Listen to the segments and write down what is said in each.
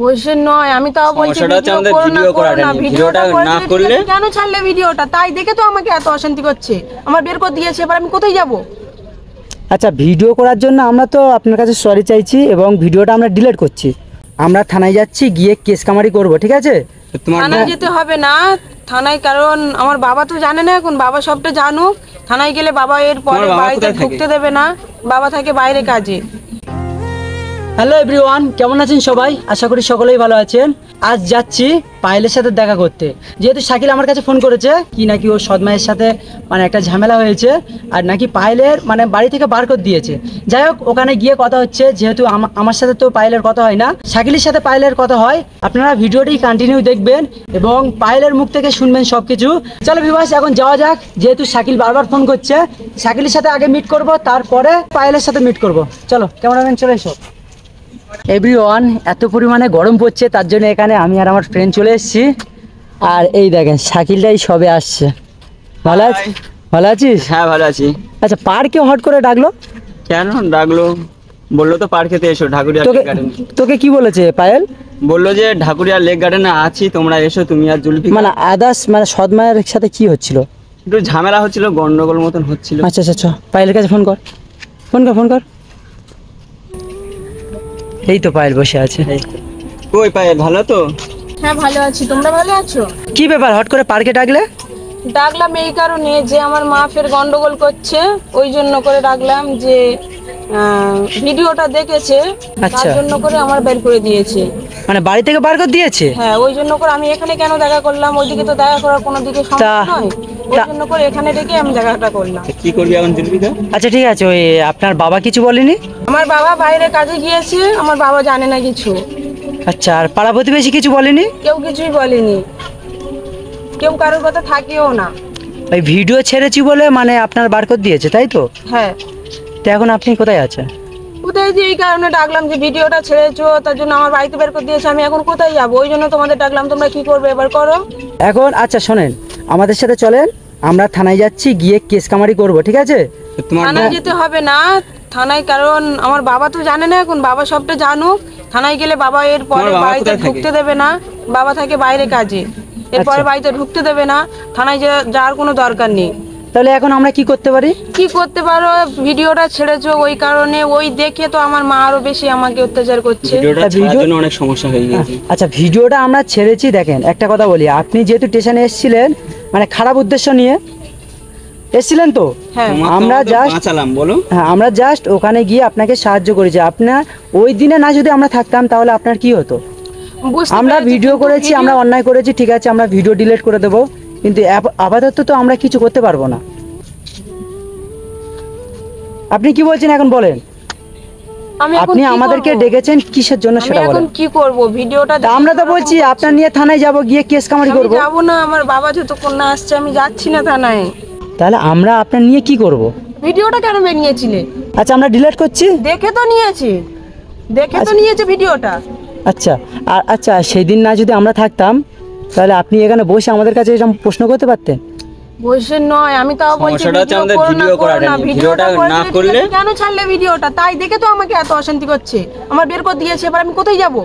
বসে নয়, আমি তাও বলছি ভিডিও করো না, ভিডিওটা না করলে কেন ছাড়লে ভিডিওটা? তাই দেখে তো আমাকে এত অশান্তি করছে, আমার বের করে দিয়েছে, এবার আমি কোথায় যাব? আচ্ছা, ভিডিও করার জন্য আমরা তো আপনার কাছে সরি চাইছি এবং ভিডিওটা আমরা ডিলিট করছি। আমরা থানায় যাচ্ছি, গিয়ে কেস কামারি করব, ঠিক আছে? থানায় যেতে হবে না থানায়, কারণ আমার বাবা তো জানে না এখন, বাবা সবটা জানুক। থানায় গেলে বাবা এর পরে বাড়িতে ঢুকতে দেবে না, বাবা থাকে বাইরে কাজে। হ্যালো এভরিওয়ান, কেমন আছেন সবাই? আশা করি সকলেই ভালো আছেন। আজ যাচ্ছি পায়েলের সাথে দেখা করতে, যেহেতু শাকিল আমার কাছে ফোন করেছে কি নাকি ওর সৎমায়ের সাথে মানে একটা ঝামেলা হয়েছে, আর নাকি পায়েলের মানে বাড়ি থেকে বার করে দিয়েছে। যাই হোক, ওখানে গিয়ে কথা হচ্ছে, যেহেতু আমার সাথে তো পায়েলের কথা হয় না, শাকিলের সাথে পায়েলের কথা হয়। আপনারা ভিডিওটি কন্টিনিউ দেখবেন এবং পায়েলের মুখ থেকে শুনবেন সব কিছু। চলো ভিউয়ার্স, এখন যাওয়া যাক। যেহেতু শাকিল বারবার ফোন করছে, শাকিলের সাথে আগে মিট করব, তারপরে পায়েলের সাথে মিট করব। চলো ক্যামেরাম্যান চলে এসো। এভরিওয়ান, এত পরিমাণে গরম পড়ছে, তার জন্য এখানে আমি আর আমার ফ্রেন্ড চলে এসেছি। আর এই দেখেন শাকিলটাই সবে আসছে। ভালো আছিস? ভালো আছিস? হ্যাঁ ভালো আছি। আচ্ছা, পার্কে হট করে ডাকলো কেন ডাকলো? বললো তো পার্কেতে এসো, ঢাকুরিয়া লেক গার্ডেন। তোকে কি বলেছে পায়েল? বললো যে ঢাকুরিয়া লেক গার্ডেনে আছি, তোমরা এসো, তুমি আর জুলফি। মানে আদার্স মানে সৎমায়ের সাথে কি হচ্ছিল? একটু ঝামেলা হচ্ছিল, গন্ডগোল মতন হচ্ছিল। আচ্ছা আচ্ছা, পায়েলের কাছে ফোন কর, ফোন কর। এই তো পায়েল বসে আছে। কই পায়েল, ভালো তো? হ্যাঁ ভালো আছি, তোমরা ভালো আছো? কি ব্যাপার হট করে পার্কে ডাকলে? ডাকলাম এই কারণে যে আমার মা ফের গন্ডগোল করছে, ওই জন্য করে ডাকলাম। যে ভিডিওটা দেখেছে, তার জন্য করে আমার বের করে দিয়েছে। মানে বাড়ি থেকে বার করে দিয়েছে? হ্যাঁ, ওই জন্য করে আমি এখানে কেন দেখা করলাম, ওইদিকে তো দেখা করার কোনো দিকে সম্ভব নয়, ওই জন্য করে এখানে ডেকে আমি দেখাটা করলাম। কি করবি এখন জুলফিকা? আচ্ছা ঠিক আছে, ওই আপনার বাবা কিছু বলেনি? আমার বাবা বাইরে কাজে গিয়েছে, আমার বাবা জানে না কিছু। আচ্ছা, আর পাড়া প্রতিবেশী কিছু বলেনি? কেউ কিছুই বলেনি, কেউ কারোর কথা থাকিও না। ওই ভিডিও ছেড়েছি বলে মানে আপনার বার করে দিয়েছে, তাই তো? হ্যাঁ। তো এখন আপনি কোথায় আছেন? কোথায় যে এই কারণে ডাকলাম যে ভিডিওটা ছেড়েছো, তার জন্য আমার বাড়িতে বের করে দিয়েছে, আমি এখন কোথায় যাবো, ওই জন্য তোমাদের ডাকলাম। তোমরা কি করবে এবার করো। এখন আচ্ছা শোনেন, আমাদের সাথে চলেন, আমরা থানায় যাচ্ছি, গিয়ে কেস কামারি করব, ঠিক আছে? থানায় যেতে হবে না থানায়, কারণ আমার বাবা তো জানে না এখন, বাবা সবটা জানুক। থানায় গেলে বাবা এর পরে বাড়িতে ঢুকতে দেবে না, বাবা থাকে বাইরে কাজে, এরপরে বাড়িতে ঢুকতে দেবে না। থানায় যাওয়ার কোনো দরকার নেই। তাহলে এখন আমরা কি করতে পারি? কি করতে পারো, ভিডিওটা ছেড়েছো ওই কারণে, ওই দেখে তো আমার মা আরো বেশি আমাকে অত্যাচার করছে। ভিডিওটার জন্য অনেক সমস্যা হয়ে গেছে। আচ্ছা, ভিডিওটা আমরা ছেড়েছি। দেখেন একটা কথা বলি, আপনি যেহেতু স্টেশনে এসেছিলেন মানে খারাপ উদ্দেশ্য নিয়ে এসেছিলেন তো, আমরা জাস্ট ওখানে গিয়ে আপনাকে সাহায্য করেছি। আপনার ওই দিনে না যদি আমরা থাকতাম তাহলে আপনার কি হতো? আমরা ভিডিও করেছি, আমরা অন্যায় করেছি, ঠিক আছে, আমরা ভিডিও ডিলিট করে দেবো, কিন্তু আপাতত তো আমরা কিছু করতে পারবো না। আপনি কি বলছেন এখন বলেন? আপনি আমাদেরকে ডেকেছেন কিসের জন্য সেটা বলেন। এখন কি করব, ভিডিওটা আমরা তো বলছি আপনার নিয়ে থানায় যাব, গিয়ে কেস কামারি করব। যাব না, আমার বাবা যতক্ষণ না আসছে আমি যাচ্ছি না থানায়। তাহলে আমরা আপনার নিয়ে কি করব? ভিডিওটা কেন নিয়েছিলে? আচ্ছা, আমরা ডিলিট করছি। দেখে তো নিয়েছে ভিডিওটা। আচ্ছা, আর আচ্ছা সেদিন না যদি আমরা থাকতাম তাহলে আপনি এখানে বসে আমাদের কাছে এরকম প্রশ্ন করতে পারতেন? বসে নয়, আমি তাও বলছি ভিডিওটা না করলে কেন ছাড়লে ভিডিওটা? তাই দেখে তো আমাকে এত অশান্তি করছে, আমার বের করে দিয়েছে, এবার আমি কোথায় যাব?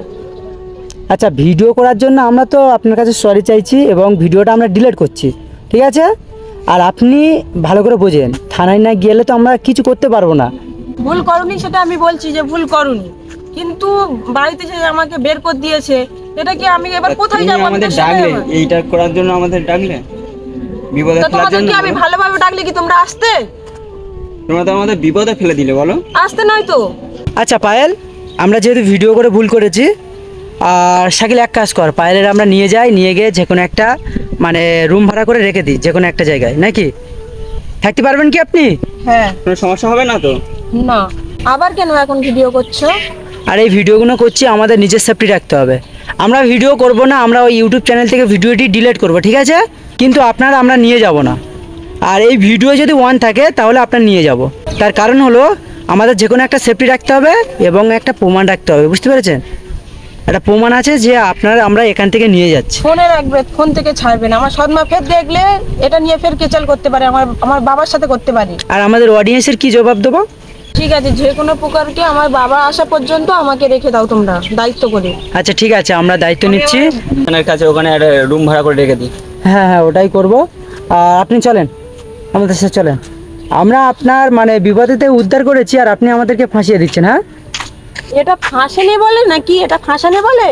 আচ্ছা, ভিডিও করার জন্য আমরা তো আপনার কাছে সরি চাইছি এবং ভিডিওটা আমরা ডিলিট করছি, ঠিক আছে? আর আপনি ভালো করে বোঝেন, থানায় না গেলে তো আমরা কিছু করতে পারবো না। ভুল করুনি সেটা আমি বলছি যে ভুল করুনি, কিন্তু বাড়িতে যে আমাকে বের করে দিয়েছে, এটা কি আমি এবার কোথায় যাব? আমাদের ডাকলে এইটা করার জন্য আমাদের ডাকলে বিপদে ফেলার জন্য। আমি ভালোভাবে ডাকলে কি তোমরা আসতে? তোমরা তো আমাদের বিপদে ফেলে দিলে, বলো। আসতে নয় তো। আচ্ছা পায়েল, আমরা যেহেতু ভিডিও করে ভুল করেছি, আর শাকিল এক কাজ কর, পায়েলের আমরা নিয়ে গিয়ে যে কোনো একটা মানে রুম ভাড়া করে রেখে দিই, যে কোনো একটা জায়গায়, নাকি? থাকতে পারবেন কি আপনি? হ্যাঁ। কোনো সমস্যা হবে না তো? না। আবার কেন এখন ভিডিও করছো? আর এই ভিডিওগুলো করছি আমাদের নিজের সেফটি রাখতে হবে। আমরা ভিডিও করব না, আমরা ওই ইউটিউব চ্যানেল থেকে ভিডিওটি ডিলিট করব, ঠিক আছে? কিন্তু আপনারা আমরা নিয়ে যাব না। আর এই ভিডিও যদি ওয়ান থাকে তাহলে আপনার নিয়ে যাব। তার কারণ হলো আমাদের যে কোনো একটা সেফটি রাখতে হবে এবং একটা প্রমাণ রাখতে হবে, বুঝতে পেরেছেন? একটা প্রমাণ আছে যে আমরা এখান থেকে নিয়ে যাচ্ছি। ফোনে রাখবে, ফোন থেকে ছাড়বে না। আমার সৎমা ফের দেখলে এটা নিয়ে ফের কেচাল করতে পারে, আমার বাবার সাথে করতে পারি। আর আমাদের অডিয়েন্সের কি জবাব দেবো? ঠিক আছে, যে কোনো প্রকারকে আমার বাবা আসা পর্যন্ত আমাকে রেখে দাও তোমরা দায়িত্ব করে। আচ্ছা ঠিক আছে, আমরা দায়িত্ব নিচ্ছি। আপনার কাছে ওখানে একটা রুম ভাড়া করে রেখে দিই। হ্যাঁ হ্যাঁ, ওটাই করব। আর আপনি চলেন, আমাদের সাথে চলেন। আমরা আপনার মানে বিপদেতে উদ্ধার করেছি আর আপনি আমাদেরকে ফাঁসিয়ে দিচ্ছেন। হ্যাঁ, এটা ফাঁসানি বলে নাকি? এটা ফাঁসানি বলে?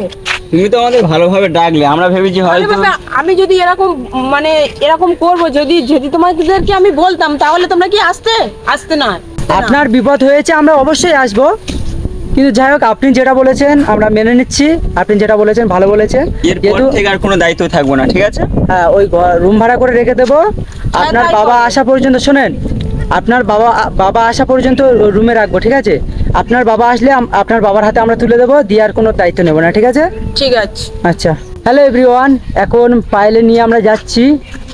তুমি তো আমাদের ভালোভাবে ডাকলে, আমরা ভেবেছি হয়তো বাবা, আমি যদি এরকম মানে এরকম করব, যদি যদি তোমাদেরকে আমি বলতাম তাহলে তোমরা কি আসতে না? আপনার বিপদ হয়েছে, আমরা অবশ্যই আসব। কিন্তু যাই হোক, আপনি যেটা বলেছেন আমরা মেনে নিচ্ছি। আপনি যেটা বলেছেন ভালো বলেছেন। এরপর থেকে আর কোনো দায়িত্ব থাকবো না, ঠিক আছে? হ্যাঁ, ওই রুম ভাড়া করে রেখে দেবো। আপনার তাই বাবা করো। আসা পর্যন্ত শোনেন, আপনার বাবা আসা পর্যন্ত রুমে রাখবো, ঠিক আছে? আপনার বাবা আসলে আপনার বাবার হাতে আমরা তুলে দেবো, দিয়ে আর কোনো দায়িত্ব নেবো না, ঠিক আছে? ঠিক আছে। আচ্ছা, হ্যালো এভরিওয়ান, এখন পায়েলে নিয়ে আমরা যাচ্ছি।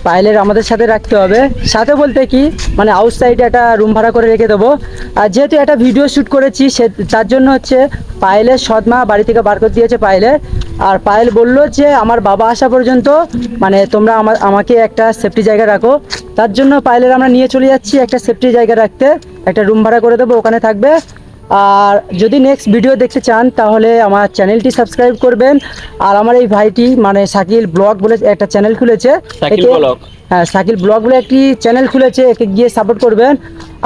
পায়েলের আমাদের সাথে রাখতে হবে, সাথে বলতে কি মানে আউটসাইডে একটা রুম ভাড়া করে রেখে দেবো। আর যেহেতু একটা ভিডিও শ্যুট করেছি তার জন্য হচ্ছে পায়েলের সৎমা বাড়ি থেকে বার করে দিয়েছে পায়েলের। আর পায়েল বলল যে আমার বাবা আসা পর্যন্ত মানে তোমরা আমাকে একটা সেফটি জায়গা রাখো। তার জন্য পায়েলের আমরা নিয়ে চলে যাচ্ছি একটা সেফটি জায়গা রাখতে। একটা রুম ভাড়া করে দেবো, ওখানে থাকবে। আর যদি নেক্সট ভিডিও দেখতে চান তাহলে আমার চ্যানেলটি সাবস্ক্রাইব করবেন। আর আমার এই ভাইটি মানে শাকিল ব্লগ বলে একটা চ্যানেল খুলেছে, শাকিল ব্লগ। হ্যাঁ, শাকিল ব্লগ বলে একটি চ্যানেল খুলেছে, একে গিয়ে সাপোর্ট করবেন।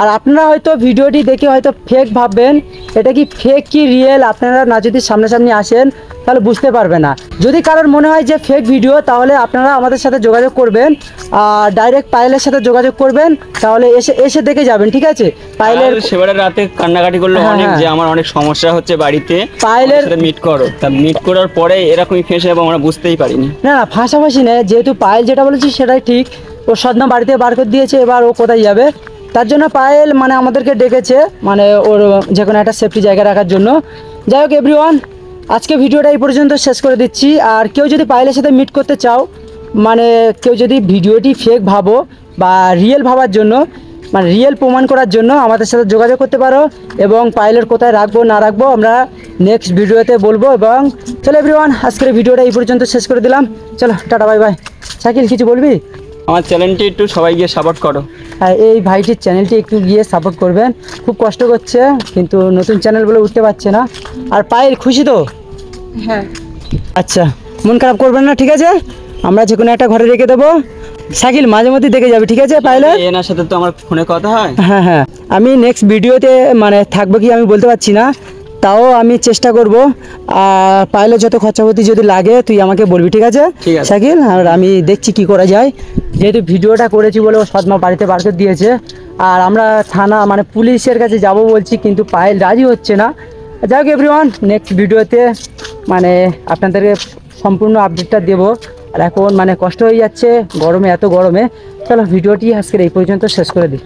আর আপনারা হয়তো ভিডিওটি দেখে হয়তো ফেক ভাববেন, এটা কি ফেক কি রিয়েল আপনারা না যদি সামনাসামনি আসেন তাহলে বুঝতে পারবে না। যদি কারোর মনে হয় যে ফেক ভিডিও, তাহলে আপনারা আমাদের সাথে যোগাযোগ করবেন আর ডাইরেক্ট পায়েলের সাথে যোগাযোগ করবেন, তাহলে এসে দেখে যাবেন, ঠিক আছে? পায়েলের সেবারে রাতে কান্নাকাটি করলো হ্যাঁ, অনেক, হ্যাঁ। যে আমার অনেক সমস্যা হচ্ছে বাড়িতে, পায়েলের মিট করো। তা মিট করার পরে এরকমই ফেঁসে যাবো আমরা বুঝতেই পারিনি। না না, ফাঁসাফাঁসি নেই। যেহেতু পায়েল যেটা বলেছি সেটাই ঠিক, ও সদনা বাড়িতে বার করে দিয়েছে, এবার ও কোথায় যাবে? তার জন্য পায়েল মানে আমাদেরকে ডেকেছে, মানে ওর যে কোনো একটা সেফটি জায়গা রাখার জন্য। যাই হোক এভরিওয়ান, আজকে ভিডিওটা এই পর্যন্ত শেষ করে দিচ্ছি। আর কেউ যদি পায়েলের সাথে মিট করতে চাও, মানে কেউ যদি ভিডিওটি ফেক ভাবো বা রিয়েল ভাবার জন্য মানে রিয়েল প্রমাণ করার জন্য আমাদের সাথে যোগাযোগ করতে পারো। এবং পায়েলের কোথায় রাখবো না রাখবো আমরা নেক্সট ভিডিওতে বলবো। এবং চলো এভরিওয়ান, আজকের ভিডিওটা এই পর্যন্ত শেষ করে দিলাম। চলো টাটা, বাই বাই। শাকিল, কিছু বলবি? আমার চ্যানেলটি একটু সবাই গিয়ে সাপোর্ট করো। হ্যাঁ, এই ভাইটির চ্যানেলটি একটু গিয়ে সাপোর্ট করবেন। খুব কষ্ট করছে, কিন্তু নতুন চ্যানেল বলে উঠতে পারছে না। আর পায়েল খুশি তো? হ্যাঁ। আচ্ছা, মন খারাপ করবেন না, ঠিক আছে? আমরা যে কোনো একটা ঘরে রেখে দেবো। শাকিল মাঝে মধ্যে দেখে যাবে, ঠিক আছে? পায়েলের এনার সাথে তো আমার ফোনে কথা হয়। হ্যাঁ হ্যাঁ, আমি নেক্সট ভিডিওতে মানে থাকবো কি আমি বলতে পারছি না, তাও আমি চেষ্টা করব। আর পায়েলের যত খরচাপাতি যদি লাগে তুই আমাকে বলবি, ঠিক আছে ঠিক আছে। শাকিল? আর আমি দেখছি কি করা যায়। যেহেতু ভিডিওটা করেছি বলে ও সৎমা বাড়িতে বার করে দিয়েছে। আর আমরা থানা মানে পুলিশের কাছে যাব বলছি, কিন্তু পায়েল রাজি হচ্ছে না। যাই হোক এভরিওয়ান, নেক্সট ভিডিওতে মানে আপনাদেরকে সম্পূর্ণ আপডেটটা দেবো। আর এখন মানে কষ্ট হয়ে যাচ্ছে গরমে, এত গরমে। চলো ভিডিওটি আজকের এই পর্যন্ত শেষ করে দিই।